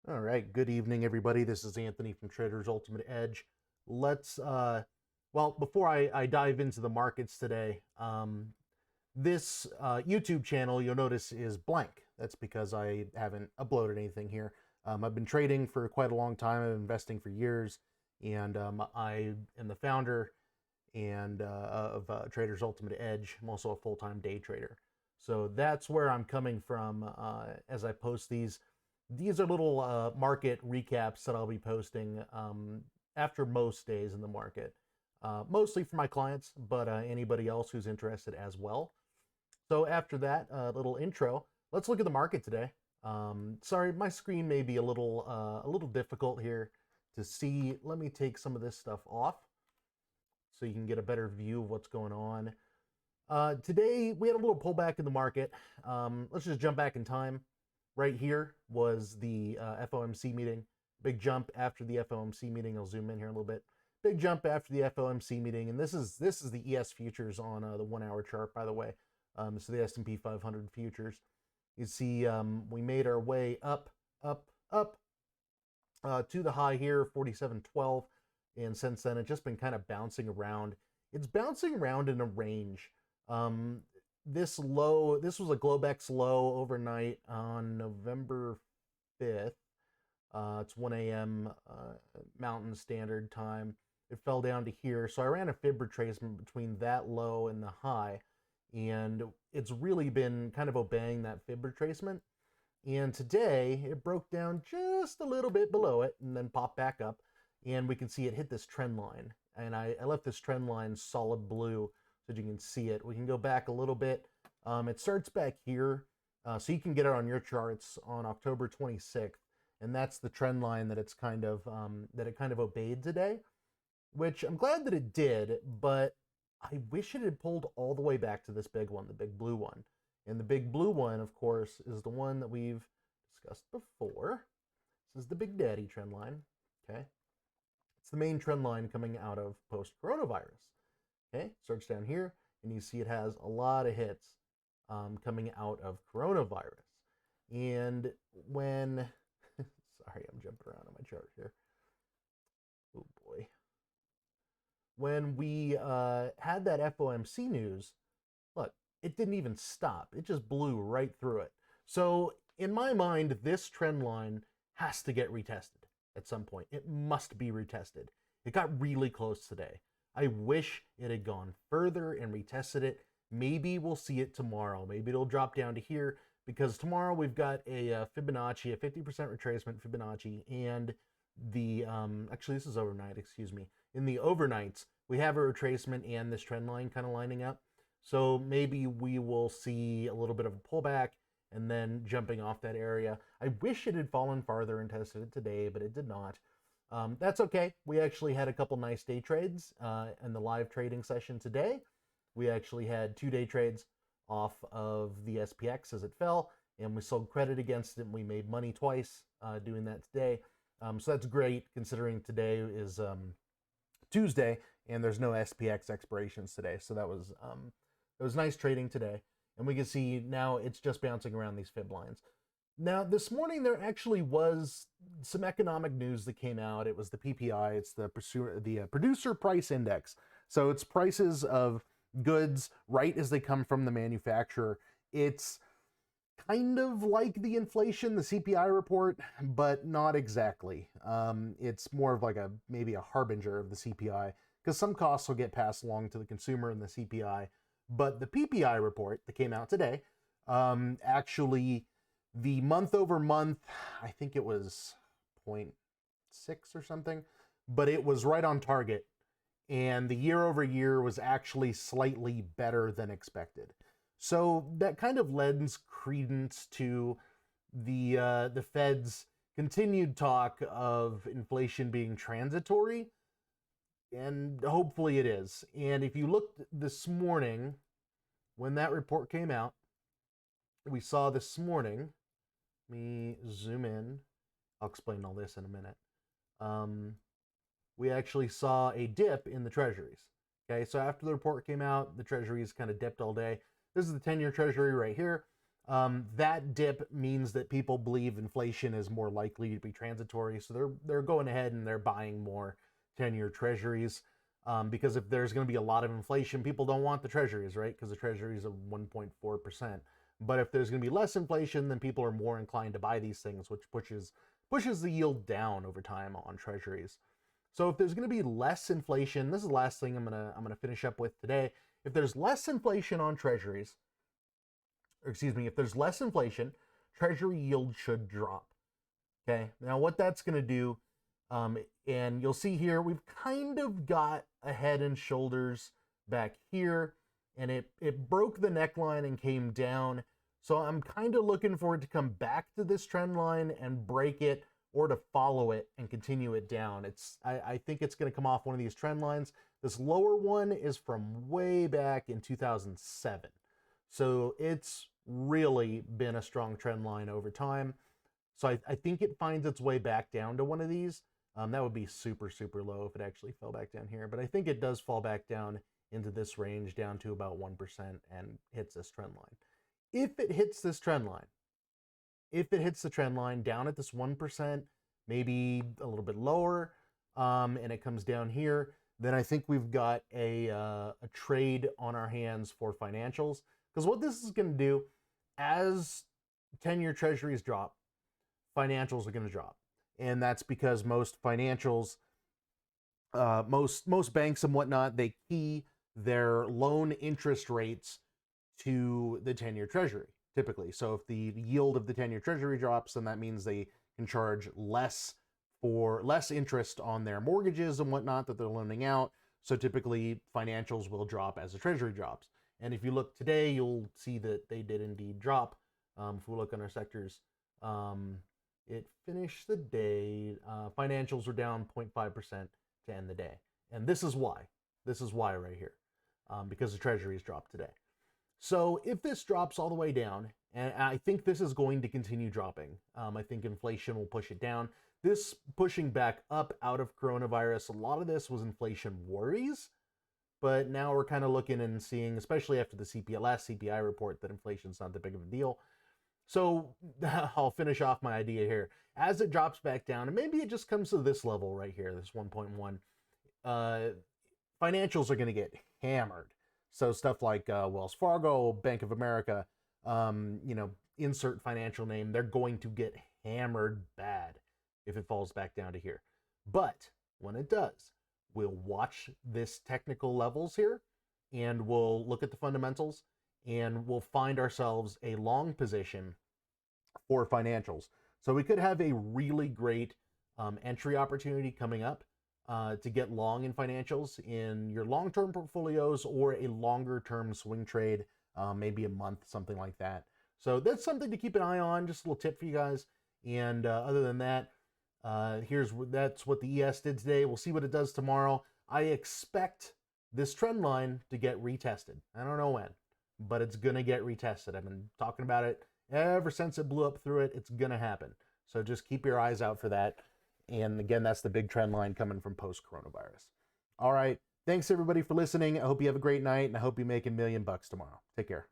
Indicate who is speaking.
Speaker 1: All right, good evening, everybody. This is Anthony from Traders Ultimate Edge. Before I dive into the markets today, this YouTube channel you'll notice is blank. That's because I haven't uploaded anything here. I've been trading for quite a long time. I've been investing for years, and I am the founder of Traders Ultimate Edge. I'm also a full-time day trader. So that's where I'm coming from as I post these. These are little market recaps that I'll be posting after most days in the market, mostly for my clients, but anybody else who's interested as well. So after that little intro, let's look at the market today. Sorry, my screen may be a little difficult here to see. Let me take some of this stuff off so you can get a better view of what's going on. Today we had a little pullback in the market. Let's just jump back in time. Right here was the FOMC meeting. Big jump after the FOMC meeting. I'll zoom in here a little bit. Big jump after the FOMC meeting, and this is the ES futures on the 1 hour chart, by the way. So the S&P 500 futures. You see, we made our way up, up to the high here, 47.12, and since then it's just been kind of bouncing around. It's bouncing around in a range. This was a Globex low overnight on November 5th. It's 1 a.m. Mountain Standard Time. It fell down to here. So I ran a fib retracement between that low and the high. And it's really been kind of obeying that fib retracement. And today it broke down just a little bit below it and then popped back up. And we can see it hit this trend line. And I left this trend line solid blue so that you can see it. We can go back a little bit. It starts back here. So you can get it on your charts on October 26th. And that's the trend line that it kind of obeyed today, which I'm glad that it did, but I wish it had pulled all the way back to this big one, the big blue one. And the big blue one, of course, is the one that we've discussed before. This is the Big Daddy trend line. Okay. It's the main trend line coming out of post-coronavirus. Okay, starts down here, and you see it has a lot of hits coming out of coronavirus. And when, sorry, I'm jumping around on my chart here. Oh boy. When we had that FOMC news, look, it didn't even stop. It just blew right through it. So in my mind, this trend line has to get retested at some point. It must be retested. It got really close today. I wish it had gone further and retested it. Maybe we'll see it tomorrow. Maybe it'll drop down to here because tomorrow we've got a Fibonacci, a 50% retracement Fibonacci, and the actually this is overnight, excuse me. In the overnights, we have a retracement and this trend line kind of lining up. So maybe we will see a little bit of a pullback and then jumping off that area. I wish it had fallen farther and tested it today, but it did not. That's okay. We actually had a couple nice day trades in the live trading session today. We actually had 2 day trades off of the SPX as it fell, and we sold credit against it, and we made money twice doing that today. So that's great considering today is Tuesday and there's no SPX expirations today. So it was nice trading today, and we can see now it's just bouncing around these fib lines. Now, this morning there actually was some economic news that came out. It was the PPI, it's the producer price index. So it's prices of goods right as they come from the manufacturer. It's kind of like the inflation, the CPI report, but not exactly. It's more of like maybe a harbinger of the CPI because some costs will get passed along to the consumer in the CPI. But the PPI report that came out today, actually, the month over month, I think it was 0.6 or something, but it was right on target. And the year over year was actually slightly better than expected. So that kind of lends credence to the Fed's continued talk of inflation being transitory, and hopefully it is. And if you looked this morning, when that report came out, we saw this morning, let me zoom in, I'll explain all this in a minute. We actually saw a dip in the treasuries. Okay, so after the report came out, the treasuries kind of dipped all day. This is the 10-year treasury right here. That dip means that people believe inflation is more likely to be transitory, so they're going ahead and they're buying more 10-year treasuries. Because if there's going to be a lot of inflation, people don't want the treasuries, right? Because the treasuries are 1.4%. But if there's going to be less inflation, then people are more inclined to buy these things, which pushes the yield down over time on treasuries. So if there's going to be less inflation, this is the last thing I'm gonna finish up with today. If there's less inflation on treasuries, or excuse me, if there's less inflation, treasury yield should drop. Okay, now what that's going to do, and you'll see here, we've kind of got a head and shoulders back here, and it broke the neckline and came down. So I'm kind of looking for it to come back to this trend line and break it, or to follow it and continue it down. I think it's going to come off one of these trend lines. This lower one is from way back in 2007. So it's really been a strong trend line over time. So I think it finds its way back down to one of these. That would be super, super low if it actually fell back down here. But I think it does fall back down into this range, down to about 1%, and hits this trend line. If it hits this trend line, if it hits the trend line down at this 1%, maybe a little bit lower, and it comes down here, then I think we've got a trade on our hands for financials. Because what this is going to do, as 10-year treasuries drop, financials are going to drop. And that's because most financials, most banks and whatnot, they key their loan interest rates to the 10-year treasury, typically. So if the yield of the 10-year treasury drops, then that means they can charge less interest on their mortgages and whatnot that they're loaning out. So typically financials will drop as the treasury drops. And if you look today, you'll see that they did indeed drop. If we look on our sectors, it finished the day, financials were down 0.5% to end the day. And this is why. This is why right here, because the treasuries dropped today. So if this drops all the way down, and I think this is going to continue dropping, I think inflation will push it down. This pushing back up out of coronavirus, a lot of this was inflation worries, but now we're kind of looking and seeing, especially after the last CPI report, that inflation's not that big of a deal. So I'll finish off my idea here. As it drops back down, and maybe it just comes to this level right here, this 1.1, financials are going to get hammered. So stuff like Wells Fargo, Bank of America, insert financial name, they're going to get hammered bad if it falls back down to here. But when it does, we'll watch this technical levels here, and we'll look at the fundamentals, and we'll find ourselves a long position for financials. So we could have a really great entry opportunity coming up to get long in financials in your long-term portfolios, or a longer-term swing trade, maybe a month, something like that. So that's something to keep an eye on, just a little tip for you guys. And other than that, that's what the ES did today. We'll see what it does tomorrow. I expect this trend line to get retested. I don't know when, but it's going to get retested. I've been talking about it ever since it blew up through it. It's going to happen. So just keep your eyes out for that. And again, that's the big trend line coming from post-coronavirus. All right. Thanks, everybody, for listening. I hope you have a great night, and I hope you make $1 million tomorrow. Take care.